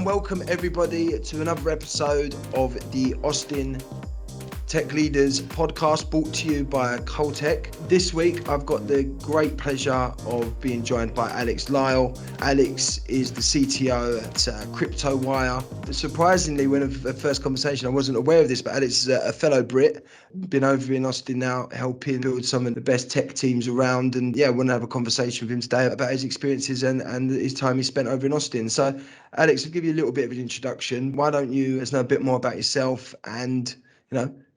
and welcome everybody to another episode of the Austin Tech Leaders podcast, brought to you by Coltech. This week I've got the great pleasure of being joined by Alex Lisle. Alex is the CTO at Kryptowire. Surprisingly, when the first conversation, I wasn't aware of this, but Alex is a fellow Brit, been over in Austin now, helping build some of the best tech teams around. And yeah, I want to have a conversation with him today about his experiences and his time he spent over in Austin. So Alex, I'll give you a little bit of an introduction. Why don't you let us know a bit more about yourself and,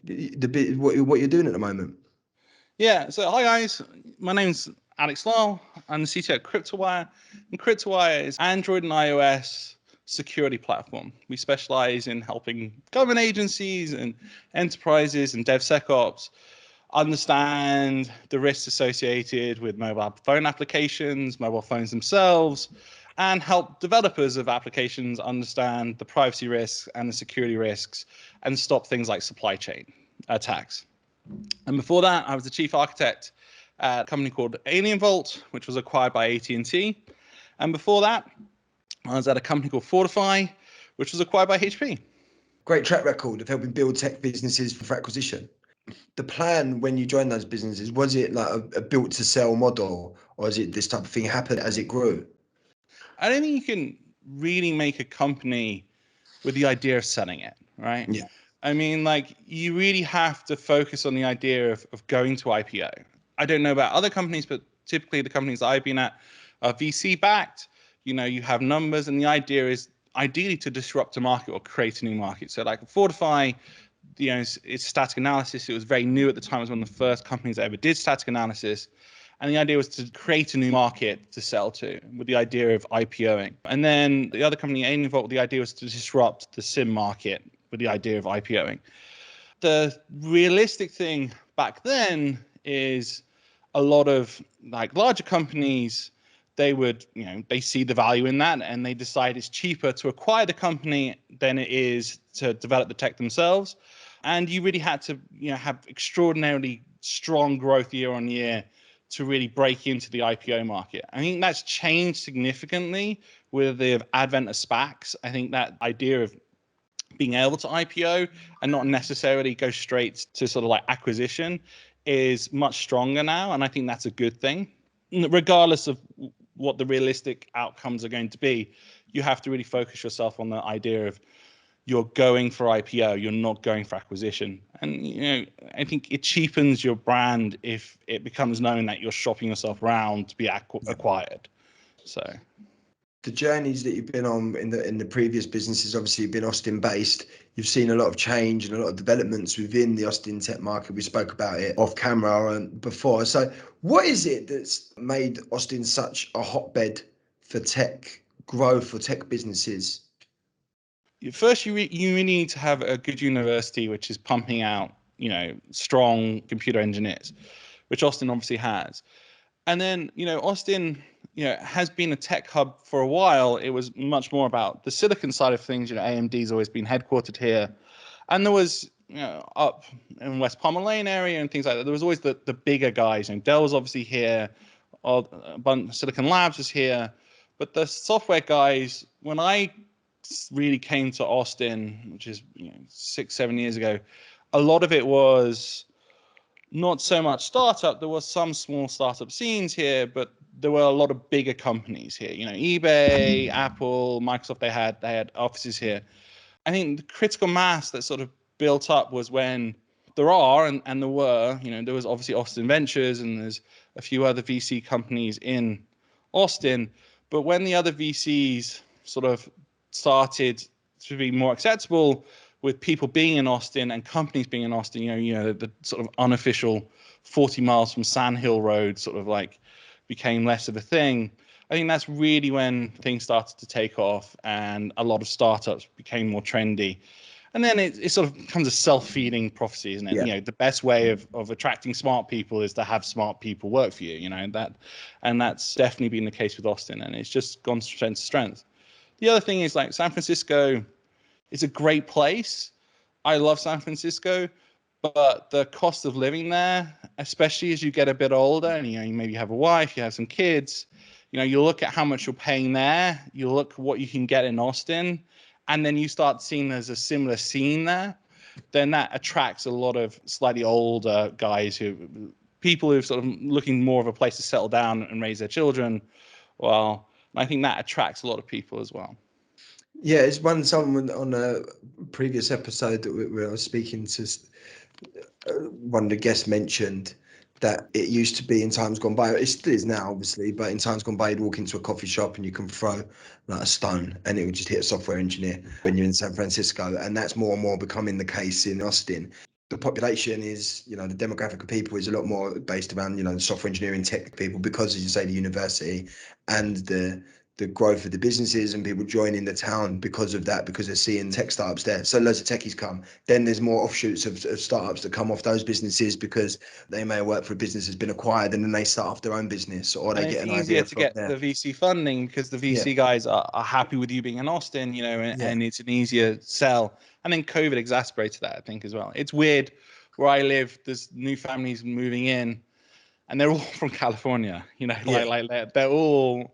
the bit what you're doing at the moment? Yeah, so hi guys, my name's Alex Lisle. I'm the CTO at Kryptowire, and Kryptowire is Android and iOS security platform. We specialize in helping government agencies and enterprises and DevSecOps understand the risks associated with mobile phone applications, mobile phones themselves, and help developers of applications understand the privacy risks and the security risks and stop things like supply chain attacks. And before that, I was the chief architect at a company called AlienVault, which was acquired by AT&T. And before that, I was at a company called Fortify, which was acquired by HP. Great track record of helping build tech businesses for acquisition. The plan when you joined those businesses, was it like a built to sell model, or is it this type of thing happened as it grew? I don't think you can really make a company with the idea of selling it, right? Yeah. I mean, like, you really have to focus on the idea of going to IPO. I don't know about other companies, but typically the companies I've been at are VC backed. You have numbers, and the idea is ideally to disrupt a market or create a new market. So like Fortify, it's static analysis. It was very new at the time. It was one of the first companies that ever did static analysis. And the idea was to create a new market to sell to with the idea of IPOing. And then the other company, AlienVault, the idea was to disrupt the SIM market with the idea of IPOing. The realistic thing back then is a lot of like larger companies, they see the value in that, and they decide it's cheaper to acquire the company than it is to develop the tech themselves. And you really had to have extraordinarily strong growth year on year to really break into the IPO market. I think that's changed significantly with the advent of SPACs. I think that idea of being able to IPO and not necessarily go straight to sort of like acquisition is much stronger now. And I think that's a good thing. Regardless of what the realistic outcomes are going to be, you have to really focus yourself on the idea of you're going for IPO, you're not going for acquisition. And I think it cheapens your brand if it becomes known that you're shopping yourself around to be acquired. So the journeys that you've been on in the previous businesses, obviously you've been Austin based. You've seen a lot of change and a lot of developments within the Austin tech market. We spoke about it off camera and before. So what is it that's made Austin such a hotbed for tech growth, for tech businesses? First, you really need to have a good university which is pumping out strong computer engineers, which Austin obviously has. And then Austin has been a tech hub for a while. It was much more about the silicon side of things. AMD's always been headquartered here, and there was up in West Palmer Lane area and things like that. There was always the bigger guys. Dell was obviously here, Silicon Labs was here, but the software guys, when I really came to Austin, which is 6-7 years ago, a lot of it was not so much startup. There was some small startup scenes here, but there were a lot of bigger companies here. eBay, Apple, Microsoft. They had offices here. I think the critical mass that sort of built up was when there was obviously Austin Ventures, and there's a few other VC companies in Austin. But when the other VCs sort of started to be more acceptable with people being in Austin and companies being in Austin, the sort of unofficial 40 miles from Sand Hill Road sort of like became less of a thing. I think that's really when things started to take off and a lot of startups became more trendy. And then it sort of becomes a self-feeding prophecy, isn't it? Yeah. The best way of attracting smart people is to have smart people work for you, and that's definitely been the case with Austin, and it's just gone strength to strength. The other thing is like San Francisco is a great place. I love San Francisco, but the cost of living there, especially as you get a bit older and you maybe have a wife, you have some kids, you look at how much you're paying there, you look at what you can get in Austin, and then you start seeing there's a similar scene there, then that attracts a lot of slightly older guys people who are sort of looking more of a place to settle down and raise their children. Well, I think that attracts a lot of people as well. Yeah, it's someone on a previous episode that where I was speaking to, one of the guests mentioned that it used to be in times gone by, it still is now obviously, but in times gone by you'd walk into a coffee shop and you can throw like a stone and it would just hit a software engineer when you're in San Francisco, and that's more and more becoming the case in Austin. The population is, the demographic of people is a lot more based around, the software engineering tech people, because as you say, the university and the growth of the businesses and people joining the town because of that, because they're seeing tech startups there. So loads of techies come. Then there's more offshoots of startups that come off those businesses because they may work for a business that's been acquired and then they start off their own business, or they And get it's an easier idea to from get there. the VC funding because the VC Yeah. guys are happy with you being in Austin, and it's an easier sell. And then COVID exacerbated that, I think, as well. It's weird where I live, there's new families moving in and they're all from California, they're all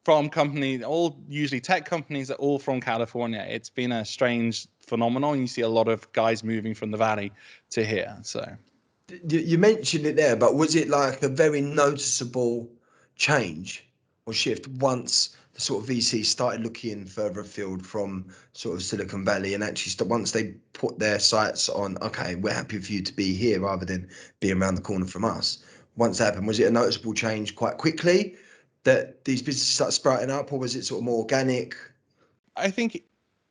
from companies, all usually tech companies, are all from California. It's been a strange phenomenon. You see a lot of guys moving from the Valley to here. So You mentioned it there, but was it like a very noticeable change or shift once the sort of VCs started looking further afield from sort of Silicon Valley, and actually once they put their sights on, okay, we're happy for you to be here rather than being around the corner from us? Once that happened, was it a noticeable change quite quickly that these businesses start sprouting up, or was it sort of more organic? I think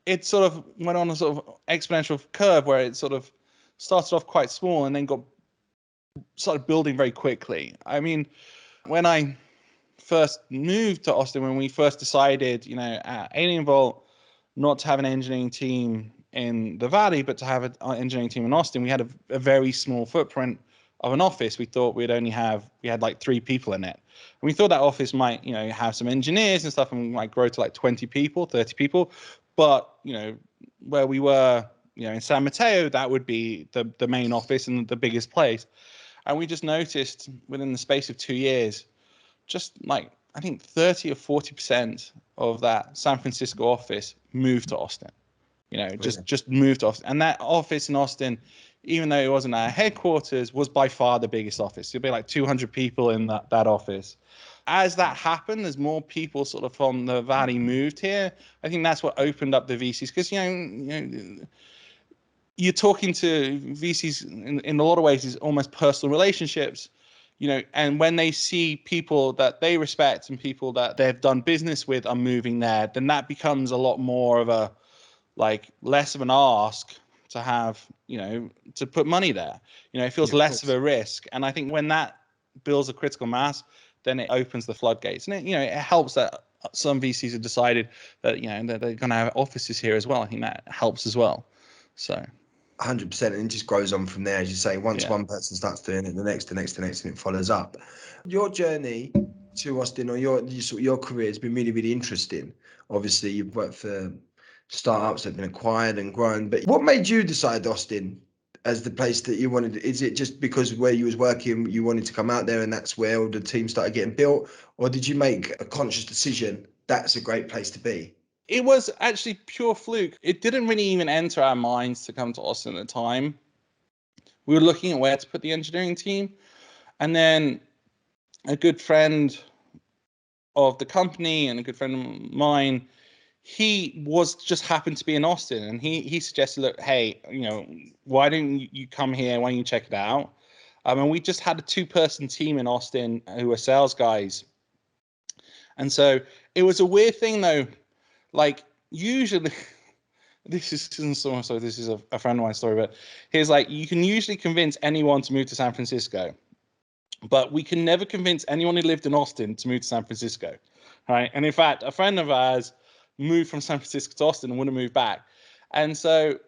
it sort of went on a sort of exponential curve where it sort of started off quite small and then started building very quickly. I mean, when I first moved to Austin, when we first decided, at Alien Vault, not to have an engineering team in the Valley, but to have an engineering team in Austin, we had a very small footprint of an office. We thought we had like 3 people in it. And we thought that office might, have some engineers and stuff and might grow to like 20 people, 30 people. But, where we were, in San Mateo, that would be the main office and the biggest place. And we just noticed within the space of 2 years, just like I think 30 or 40% of that San Francisco office moved to Austin. Just moved to Austin. And that office in Austin, even though it wasn't our headquarters, was by far the biggest office. There'd be like 200 people in that office. As that happened, as more people sort of from the Valley moved here, I think that's what opened up the VCs, because you're talking to VCs in a lot of ways is almost personal relationships, and when they see people that they respect and people that they've done business with are moving there, then that becomes a lot more of a, like, less of an ask to have, to put money there. It feels less of a risk. And I think when that builds a critical mass, then it opens the floodgates. And it helps that some VCs have decided that, that they're going to have offices here as well. I think that helps as well. So 100%, and it just grows on from there, as you say. Once one person starts doing it, the next, and it follows up. Your journey to Austin, or your career, has been really, really interesting. Obviously, you've worked for startups that have been acquired and grown. But what made you decide Austin as the place that you wanted? Is it just because where you was working, you wanted to come out there, and that's where all the team started getting built, or did you make a conscious decision that's a great place to be? it was actually pure fluke. It didn't really even enter our minds to come to Austin at the time. We were looking at where to put the engineering team, and then a good friend of the company and a good friend of mine, he was just happened to be in Austin, and he suggested, look, hey, why don't you come here? Why don't you check it out? And we just had a 2-person team in Austin who were sales guys, and so it was a weird thing though. Like, usually, this is a friend of mine's story, but he's like, you can usually convince anyone to move to San Francisco, but we can never convince anyone who lived in Austin to move to San Francisco, right? And in fact, a friend of ours moved from San Francisco to Austin and wouldn't move back. And so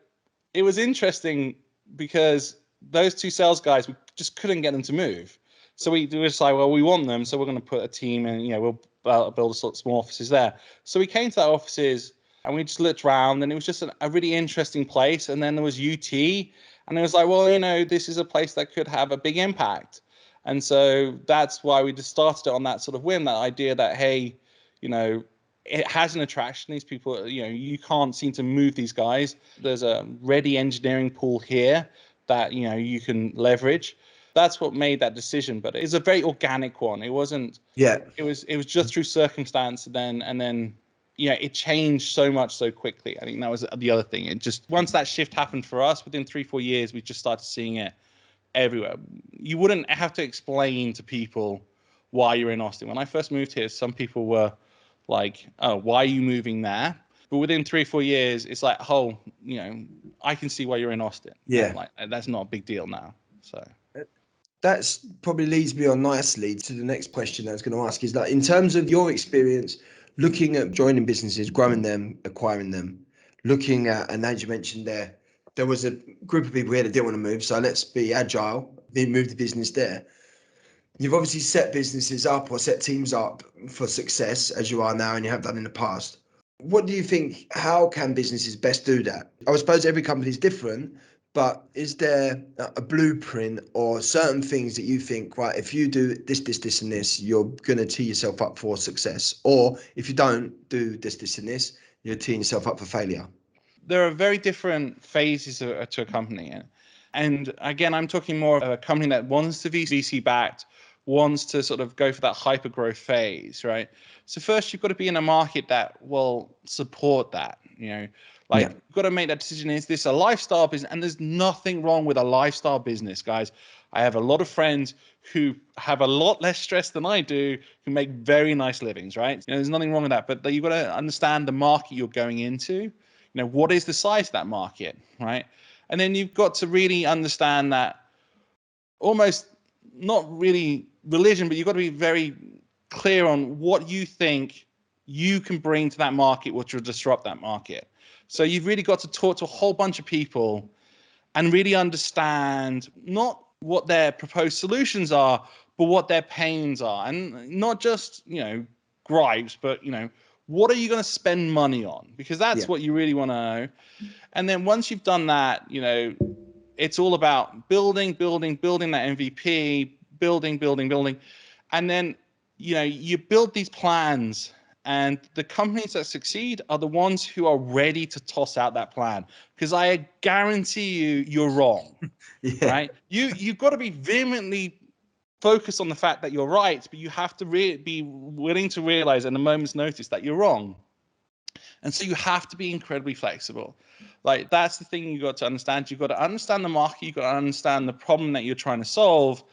it was interesting because those 2 sales guys, we just couldn't get them to move. So we decided, well, we want them, so we're going to put a team and, we'll build a sort of small offices there. So we came to that offices and we just looked around, and it was just a really interesting place. And then there was UT, and it was like, well, this is a place that could have a big impact. And so that's why we just started it on that sort of whim, that idea that, hey, it has an attraction. These people, you can't seem to move these guys. There's a ready engineering pool here that, you can leverage. That's what made that decision. But it's a very organic one. It wasn't, it was just through circumstance and then, it changed so much so quickly. I think that was the other thing. It just, once that shift happened for us, within 3-4 years, we just started seeing it everywhere. You wouldn't have to explain to people why you're in Austin. When I first moved here, some people were like, oh, why are you moving there? But within 3-4 years, it's like, oh, I can see why you're in Austin. Yeah. Like, that's not a big deal now. So that's probably leads me on nicely to the next question I was going to ask, is that in terms of your experience looking at joining businesses, growing them, acquiring them, looking at, and as you mentioned there was a group of people here that didn't want to move, so let's be agile, then move the business there. You've obviously set businesses up or set teams up for success as you are now, and you have done in the past. What do you think, how can businesses best do that? I suppose every company is different, but is there a blueprint or certain things that you think, right, if you do this, and this, you're going to tee yourself up for success? Or if you don't do this, and this, you're teeing yourself up for failure? there are very different phases to a company. And again, I'm talking more of a company that wants to be VC backed, wants to sort of go for that hyper growth phase, right? So first, you've got to be in a market that will support that. You've got to make that decision. Is this a lifestyle business? And there's nothing wrong with a lifestyle business, guys. I have a lot of friends who have a lot less stress than I do, who make very nice livings, right? There's nothing wrong with that. But you've got to understand the market you're going into. What is the size of that market, right? And then you've got to really understand that, almost not really religion, but you've got to be very clear on what you think you can bring to that market, which will disrupt that market. So you've really got to talk to a whole bunch of people and really understand not what their proposed solutions are, but what their pains are. And not just, gripes, but, what are you going to spend money on? Because that's what you really want to know. And then once you've done that, it's all about building that MVP, building. And then, you build these plans, and the companies that succeed are the ones who are ready to toss out that plan. Because I guarantee you're wrong, right? You've got to be vehemently focused on the fact that you're right, but you have to be willing to realize at a moment's notice that you're wrong. And so you have to be incredibly flexible. Like, that's the thing you got to understand. You've got to understand the market. You've got to understand the problem that you're trying to solve.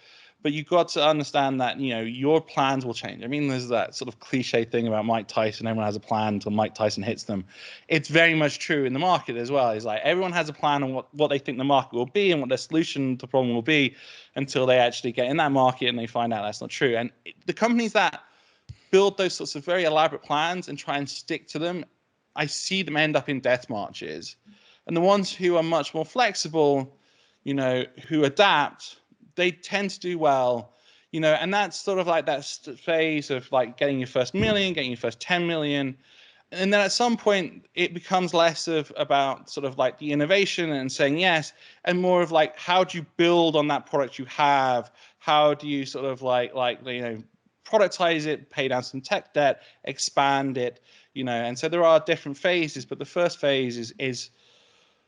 But you've got to understand that, your plans will change. I mean, there's that sort of cliche thing about Mike Tyson. Everyone has a plan until Mike Tyson hits them. It's very much true in the market as well. It's like everyone has a plan on what they think the market will be and what their solution to the problem will be, until they actually get in that market and they find out that's not true. And the companies that build those sorts of very elaborate plans and try and stick to them, I see them end up in death marches. And the ones who are much more flexible, who adapt, they tend to do well, and that's sort of like that phase of like getting your first million, getting your first 10 million. And then at some point it becomes less about sort of like the innovation and saying yes, and more of like, how do you build on that product you have? How do you sort of like productize it, pay down some tech debt, expand it, and so there are different phases, but the first phase is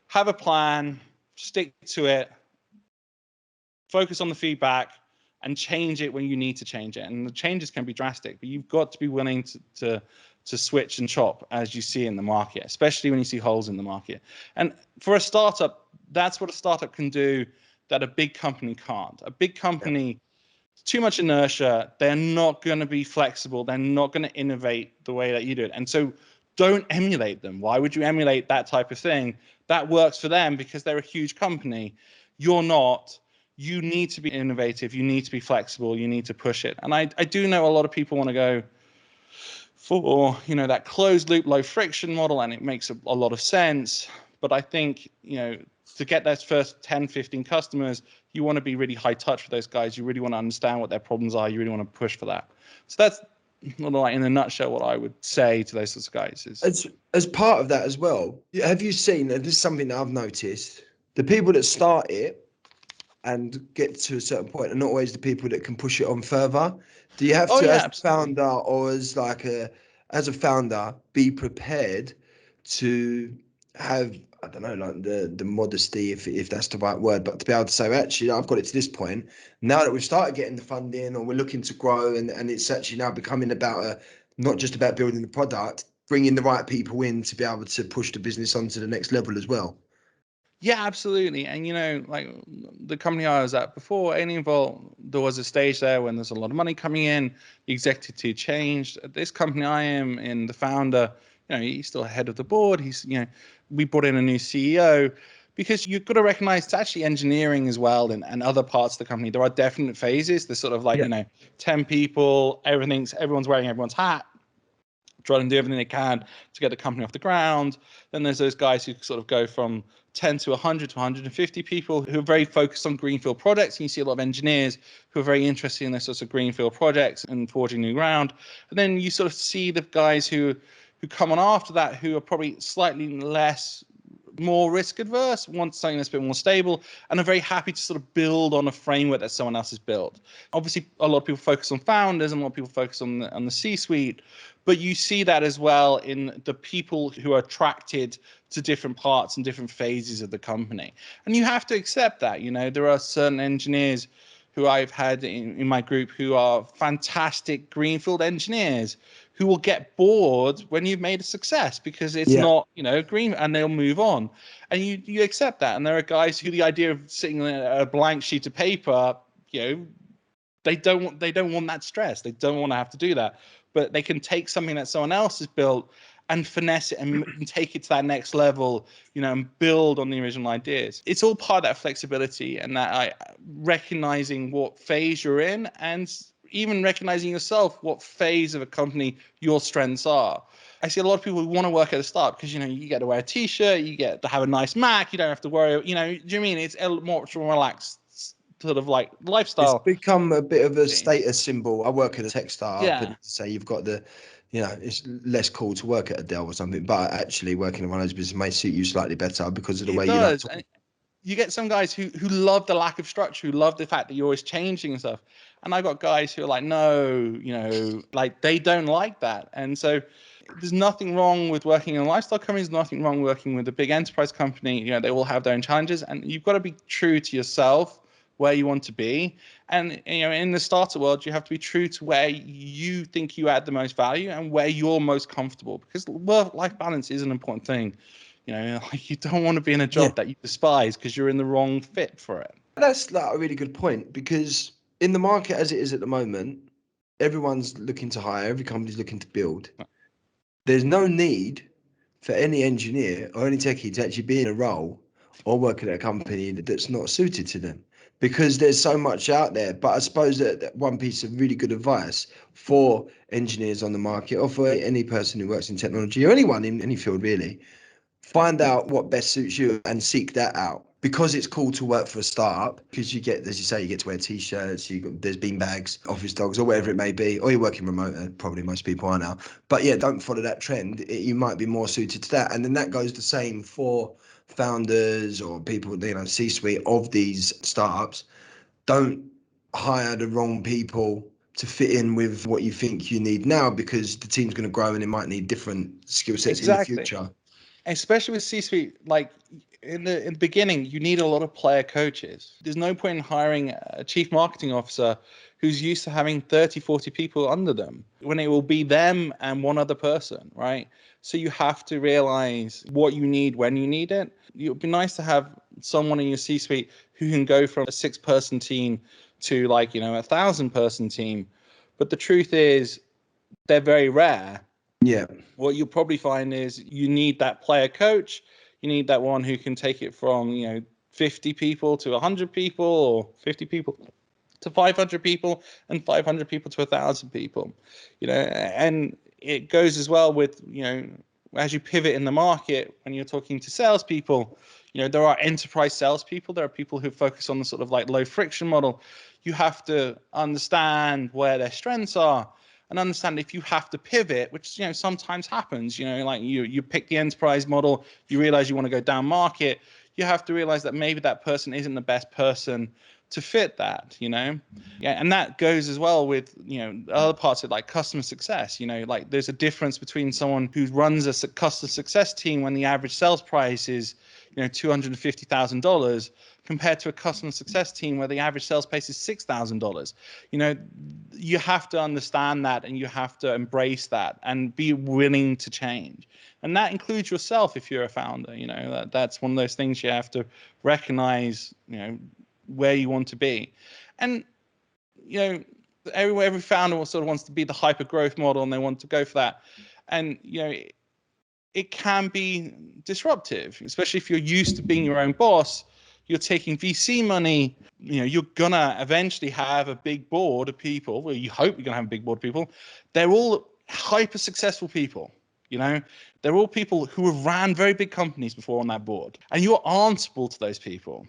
have a plan, stick to it, focus on the feedback, and change it when you need to change it. And the changes can be drastic, but you've got to be willing to switch and chop as you see in the market, especially when you see holes in the market. And for a startup, that's what a startup can do that a big company can't. A big company, too much inertia, they're not going to be flexible, they're not going to innovate the way that you do it. And so don't emulate them. Why would you emulate that type of thing? That works for them because they're a huge company. You're not. You need to be innovative, you need to be flexible, you need to push it. And I do know a lot of people want to go for that closed loop, low friction model, and it makes a lot of sense. But I think to get those first 10, 15 customers, you want to be really high touch with those guys. You really want to understand what their problems are. You really want to push for that. So that's like in a nutshell what I would say to those sorts of guys. Is as part of that as well, have you seen, and this is something that I've noticed, the people that start it and get to a certain point are not always the people that can push it on further. Do you have to, as a founder or as like a as a founder, be prepared to have, I don't know, like the modesty, if that's the right word, but to be able to say, actually, I've got it to this point. Now that we've started getting the funding, or we're looking to grow, and it's actually now becoming about not just about building the product, bringing the right people in to be able to push the business onto the next level as well. Yeah, absolutely. And like the company I was at before, Vault, there was a stage there when there's a lot of money coming in, the executive changed. At this company I am in, the founder, he's still head of the board. We brought in a new CEO, because you've got to recognize it's actually engineering as well, and other parts of the company. There are definite phases. There's sort of like, 10 people, everyone's wearing everyone's hat, trying to do everything they can to get the company off the ground. Then there's those guys who sort of go from 10 to 100 to 150 people who are very focused on greenfield projects. And you see a lot of engineers who are very interested in those sorts of greenfield projects and forging new ground. And then you sort of see the guys who come on after that, who are probably slightly more risk adverse, want something that's a bit more stable, and are very happy to sort of build on a framework that someone else has built. Obviously, a lot of people focus on founders, and a lot of people focus on the C-suite, but you see that as well in the people who are attracted to different parts and different phases of the company. And you have to accept that. There are certain engineers who I've had in my group who are fantastic greenfield engineers who will get bored when you've made a success, because it's not, green, and they'll move on. And you accept that. And there are guys who the idea of sitting on a blank sheet of paper, they don't want that stress. They don't want to have to do that. But they can take something that someone else has built and finesse it and take it to that next level, and build on the original ideas. It's all part of that flexibility, and that recognizing what phase you're in, and even recognizing yourself what phase of a company your strengths are. I see a lot of people who want to work at the start because, you get to wear a t-shirt, you get to have a nice Mac, you don't have to worry, do you mean? It's a more relaxed sort of like It's lifestyle. become a bit of a status symbol. I work at a tech startup, Yeah. and say you've got it's less cool to work at a Dell or something, but actually working in one of those businesses may suit you slightly better because of the It way you like does. to. And you get some guys who love the lack of structure, who love the fact that you're always changing and stuff. And I got guys who are like, no, like they don't like that. And so there's nothing wrong with working in a lifestyle company. There's nothing wrong working with a big enterprise company. They all have their own challenges, and you've got to be true to yourself, where you want to be. And in the startup world, you have to be true to where you think you add the most value and where you're most comfortable, because work-life balance is an important thing. Like, you don't want to be in a Yeah, job that you despise because you're in the wrong fit for it. that's like a really good point, because in the market as it is at the moment, everyone's looking to hire, every company's looking to build. There's no need for any engineer or any techie to actually be in a role or working at a company that's not suited to them, because there's so much out there. But I suppose that one piece of really good advice for engineers on the market, or for any person who works in technology, or anyone in any field really, find out what best suits you and seek that out, because it's cool to work for a startup, because you get, as you say, you get to wear t-shirts, there's bean bags, office dogs, or whatever it may be, or you're working remote, probably most people are now. But yeah, don't follow that trend. You might be more suited to that. And then that goes the same for founders or people, C-suite of these startups. Don't hire the wrong people to fit in with what you think you need now, because the team's going to grow and it might need different skill sets in the Exactly. future. Especially with C-suite, like in the beginning, you need a lot of player coaches. There's no point in hiring a chief marketing officer who's used to having 30, 40 people under them, when it will be them and one other person, right? So you have to realize what you need when you need it. It would be nice to have someone in your C-suite who can go from a 6-person team to, like, a 1,000-person team. But the truth is, they're very rare. Yeah. What you'll probably find is you need that player coach. You need that one who can take it from 50 people to 100 people, or 50 people to 500 people, and 500 people to 1,000 people. And it goes as well with as you pivot in the market, when you're talking to salespeople. There are enterprise salespeople. There are people who focus on the sort of like low friction model. You have to understand where their strengths are, and understand if you have to pivot, which sometimes happens. Like you pick the enterprise model, you realize you want to go down market. You have to realize that maybe that person isn't the best person to fit that, Yeah, and that goes as well with, other parts of like customer success, like there's a difference between someone who runs a customer success team when the average sales price is, $250,000 compared to a customer success team where the average sales price is $6,000. You have to understand that, and you have to embrace that and be willing to change. And that includes yourself if you're a founder. That's one of those things you have to recognize, where you want to be. And every founder sort of wants to be the hyper growth model, and they want to go for that. And it can be disruptive, especially if you're used to being your own boss. You're taking VC money, you're gonna eventually have a big board of people. Well, you hope you're gonna have a big board of people. They're all hyper successful people. They're all people who have ran very big companies before on that board, and you're answerable to those people.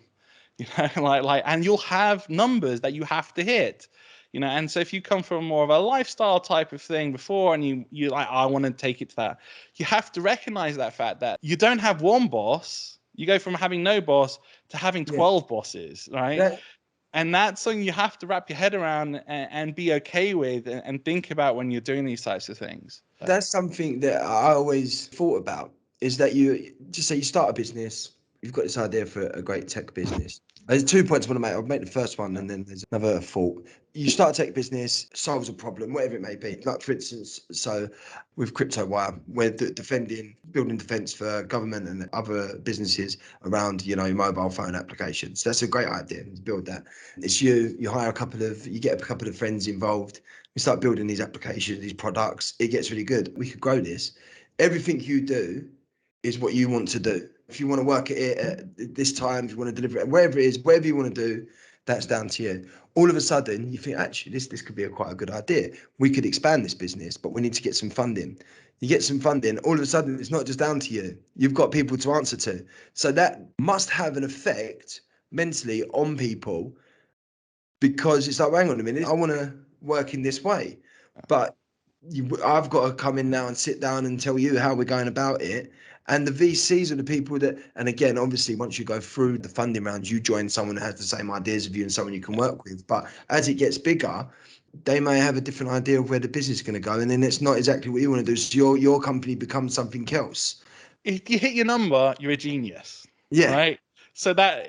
And you'll have numbers that you have to hit. And so if you come from more of a lifestyle type of thing before, and you like, I want to take it to that, you have to recognize that fact that you don't have one boss. You go from having no boss to having 12 bosses, right? And that's something you have to wrap your head around and be okay with, and think about when you're doing these types of things. That's something that I always thought about, is that you just say you start a business, you've got this idea for a great tech business. There's 2 points I want to make. I'll make the first one, and then there's another thought. You start a tech business, solves a problem, whatever it may be. Like, for instance, so with Kryptowire, we're building defense for government and other businesses around, mobile phone applications. That's a great idea to build that. It's you get a couple of friends involved. We start building these applications, these products. It gets really good. We could grow this. Everything you do is what you want to do. If you want to work at it at this time, if you want to deliver it, wherever it is, whatever you want to do, that's down to you. All of a sudden, you think, actually, this could be quite a good idea. We could expand this business, but we need to get some funding. You get some funding, all of a sudden, it's not just down to you. You've got people to answer to. So that must have an effect mentally on people, because it's like, hang on a minute, I want to work in this way, but I've got to come in now and sit down and tell you how we're going about it. And the VCs are the people that, and again, obviously, once you go through the funding rounds, you join someone that has the same ideas of you and someone you can work with. But as it gets bigger, they may have a different idea of where the business is going to go, and then it's not exactly what you want to do. So your company becomes something else. If you hit your number, you're a genius. Yeah. Right. So that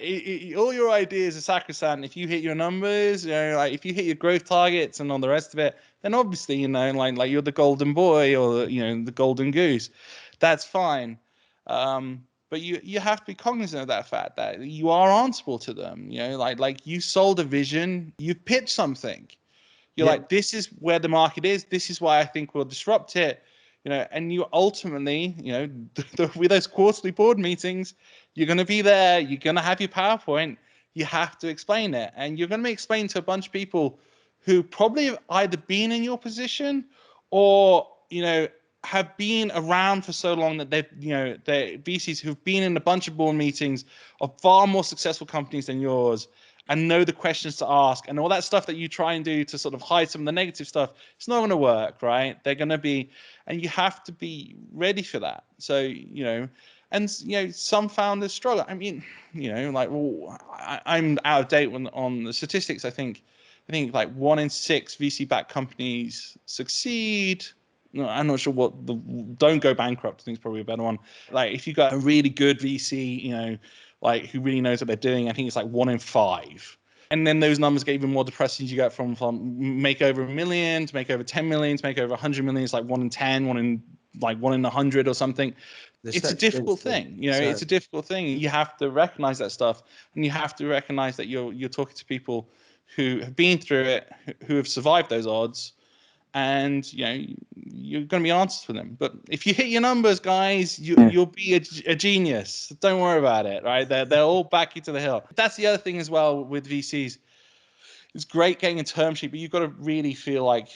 all your ideas are sacrosanct. If you hit your numbers, like if you hit your growth targets and all the rest of it, then obviously, like you're the golden boy, or the golden goose. That's fine. But you have to be cognizant of that fact that you are answerable to them. Like you sold a vision, you pitched something. You're like, this is where the market is. This is why I think we'll disrupt it. And you ultimately, with those quarterly board meetings, you're going to be there. You're going to have your PowerPoint. You have to explain it, and you're going to be explained to a bunch of people who probably have either been in your position, or have been around for so long that they're VCs who've been in a bunch of board meetings of far more successful companies than yours, and know the questions to ask, and all that stuff that you try and do to sort of hide some of the negative stuff. It's not going to work, right? They're going to be, and you have to be ready for that. So, and some founders struggle. I mean, like, I'm out of date on the statistics. I think like 1 in 6 VC-backed companies succeed. No, I'm not sure what don't go bankrupt. I think it's probably a better one. Like, if you got a really good VC, like who really knows what they're doing, I think it's like 1 in 5. And then those numbers get even more depressing. You get from make over 1 million to make over 10 million to make over 100 million. It's like 1 in 10, 1 in 100 or something. It's a difficult thing. It's a difficult thing. You have to recognize that stuff, and you have to recognize that you're talking to people who have been through it, who have survived those odds, and you're going to be answers for them. But if you hit your numbers, guys, you'll be a genius. Don't worry about it, right? They'll all back you to the hill. That's the other thing as well with VCs. It's great getting a term sheet, but you've got to really feel like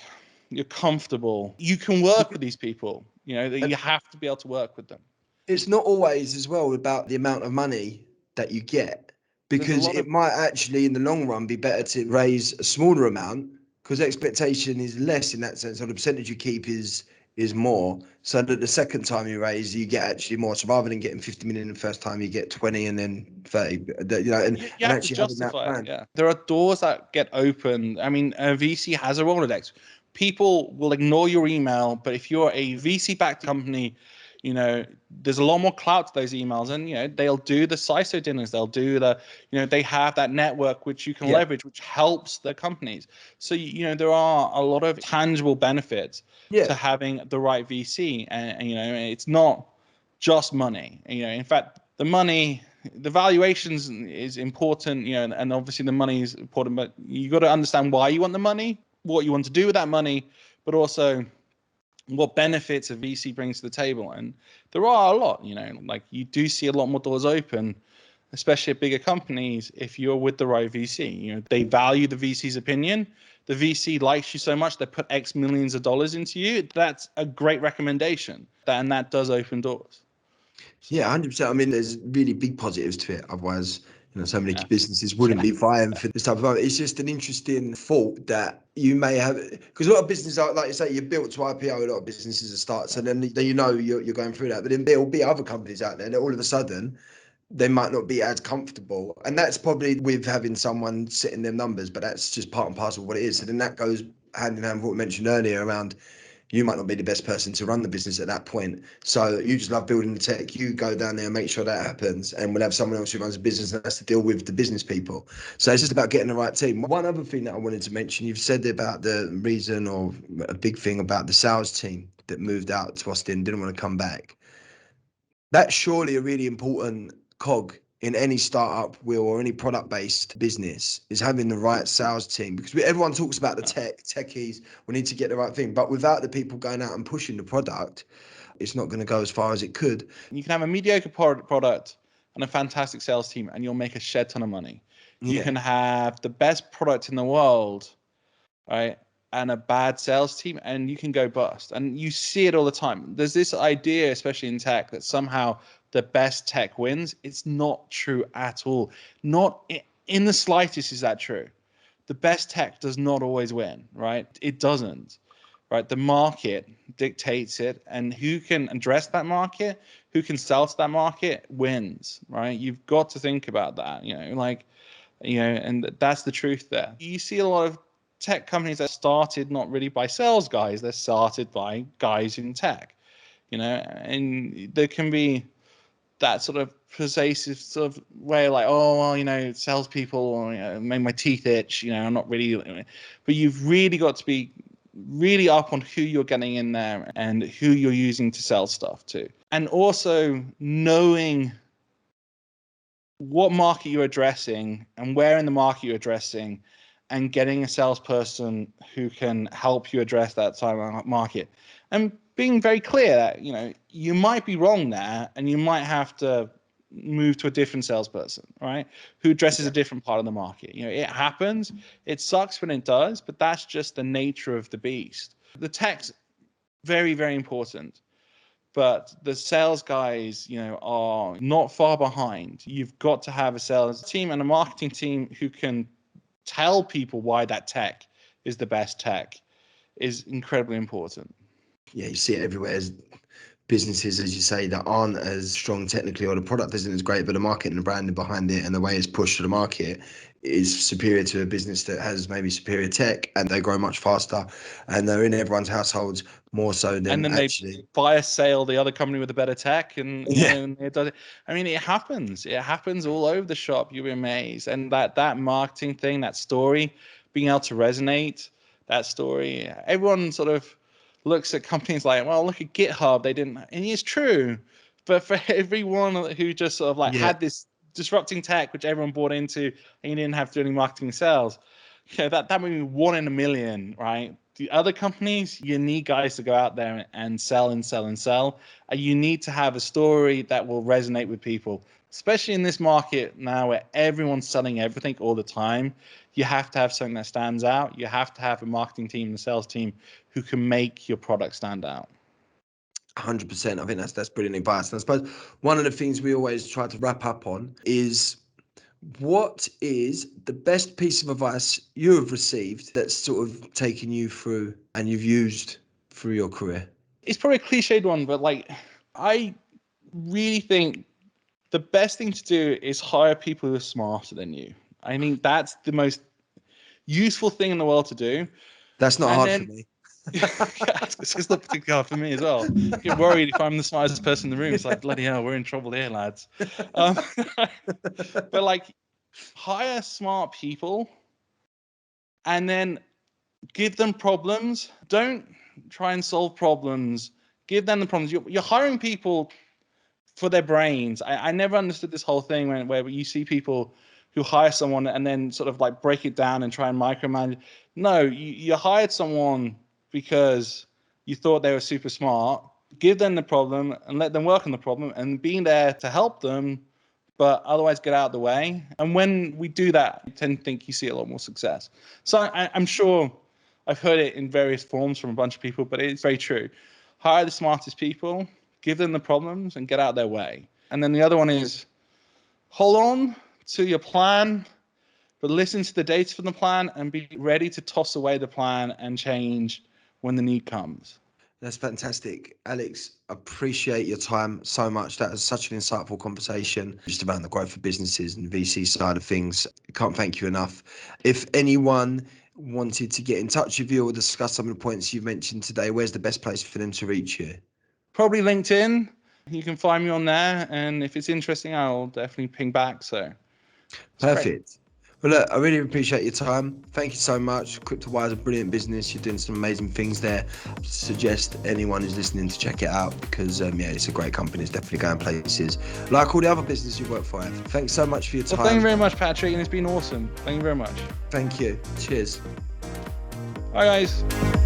you're comfortable. You can work with these people. You have to be able to work with them. It's not always as well about the amount of money that you get, because it might actually in the long run be better to raise a smaller amount, because expectation is less in that sense, or the percentage you keep is is more, so that the second time you raise, you get actually more. So rather than getting 50 million the first time, you get 20 and then 30. You And have to actually having that justify it. plan. Yeah, there are doors that get open. I mean, a VC has a Rolodex. People will ignore your email, but if you're a VC-backed company, there's a lot more clout to those emails, and they'll do the CISO dinners. They'll do they have that network which you can Yeah. leverage, which helps the companies. So there are a lot of tangible benefits Yeah. to having the right VC, and it's not just money. In fact, the valuations is important, and obviously the money is important, but you got to understand why you want the money, what you want to do with that money, but also what benefits a VC brings to the table. And there are a lot, like you do see a lot more doors open, especially at bigger companies, if you're with the right VC. They value the VC's opinion. The VC likes you so much they put X millions of dollars into you. That's a great recommendation, and that does open doors. Yeah, 100%. I mean, there's really big positives to it. Otherwise, so many Yeah. businesses wouldn't be vying for this type of. It's just an interesting thought that you may have, because a lot of businesses are, like you say, you're built to IPO. A lot of businesses are starts, and then you're going through that. But then there will be other companies out there that all of a sudden they might not be as comfortable, and that's probably with having someone sitting their numbers. But that's just part and parcel of what it is. So then that goes hand in hand with what we mentioned earlier around, you might not be the best person to run the business at that point. So you just love building the tech. You go down there and make sure that happens. And we'll have someone else who runs a business and has to deal with the business people. So it's just about getting the right team. One other thing that I wanted to mention, you've said about the reason, or a big thing about the sales team that moved out to Austin, didn't want to come back. That's surely a really important cog in any startup or any product-based business, is having the right sales team, because everyone talks about the techies, we need to get the right thing, but without the people going out and pushing the product, it's not going to go as far as it could. You can have a mediocre product and a fantastic sales team, and you'll make a shed ton of money. You Yeah. can have the best product in the world, right, and a bad sales team, and you can go bust. And you see it all the time. There's this idea, especially in tech, that somehow the best tech wins. It's not true at all. Not in the slightest is that true. The best tech does not always win, right? It doesn't, right? The market dictates it, and who can address that market, who can sell to that market wins, right? You've got to think about that, and that's the truth there. You see a lot of tech companies that started not really by sales guys, they're started by guys in tech, and there can be that sort of pervasive sort of way, like, oh, well, salespeople, made my teeth itch, I'm not really, but you've really got to be really up on who you're getting in there and who you're using to sell stuff to. And also knowing what market you're addressing and where in the market you're addressing, and getting a salesperson who can help you address that side of the market, and being very clear that you might be wrong there and you might have to move to a different salesperson, right, who addresses a different part of the market. It happens, it sucks when it does, but that's just the nature of the beast. The tech's very, very important, but the sales guys, are not far behind. You've got to have a sales team and a marketing team who can tell people why that tech is the best tech, is incredibly important. Yeah, you see it everywhere. As businesses, as you say, that aren't as strong technically, or the product isn't as great, but the market and the branding behind it and the way it's pushed to the market is superior to a business that has maybe superior tech, and they grow much faster and they're in everyone's households more so And than then they actually. buy a sale the other company with a better tech, and Yeah. and it does. I mean, it happens all over the shop. You'll be amazed. And that marketing thing, that story, being able to resonate, that story, everyone sort of looks at companies like, well, look at GitHub, they didn't, and it's true, but for everyone who just sort of like Yeah. had this disrupting tech which everyone bought into, and you didn't have to do any marketing sales, that would be 1 in a million, right? The other companies, you need guys to go out there and sell and sell and sell. You need to have a story that will resonate with people, especially in this market now where everyone's selling everything all the time. You have to have something that stands out. You have to have a marketing team and a sales team who can make your product stand out. 100%. I think that's brilliant advice. And I suppose one of the things we always try to wrap up on is, what is the best piece of advice you have received that's sort of taken you through and you've used through your career? It's probably a cliched one, but like, I really think the best thing to do is hire people who are smarter than you. I think that's the most useful thing in the world to do. That's not And hard for then, me. it's not particularly hard for me as well. I get worried if I'm the smartest person in the room. It's like, bloody hell, we're in trouble here, lads. Um, but like, hire smart people and then give them problems. Don't try and solve problems. Give them the problems. You're hiring people for their brains. I never understood this whole thing where you see people who hire someone and then sort of like break it down and try and micromanage. No, you hired someone because you thought they were super smart. Give them the problem and let them work on the problem and be there to help them, but otherwise get out of the way. And when we do that, I tend to think you see a lot more success. So I'm sure I've heard it in various forms from a bunch of people, but it's very true. Hire the smartest people, give them the problems, and get out of their way. And then the other one is hold on to your plan, but listen to the data from the plan and be ready to toss away the plan and change when the need comes. That's fantastic. Alex, appreciate your time so much. That was such an insightful conversation just about the growth of businesses and the VC side of things. Can't thank you enough. If anyone wanted to get in touch with you or discuss some of the points you've mentioned today, where's the best place for them to reach you? Probably LinkedIn. You can find me on there. And if it's interesting, I'll definitely ping back. So it's great. Perfect. Well, look, I really appreciate your time. Thank you so much. Kryptowire is a brilliant business. You're doing some amazing things there. I suggest anyone who's listening to check it out because, it's a great company. It's definitely going places like all the other businesses you work for. Thanks so much for your time. Well, thank you very much, Patrick, and it's been awesome. Thank you very much. Thank you. Cheers. Bye, guys.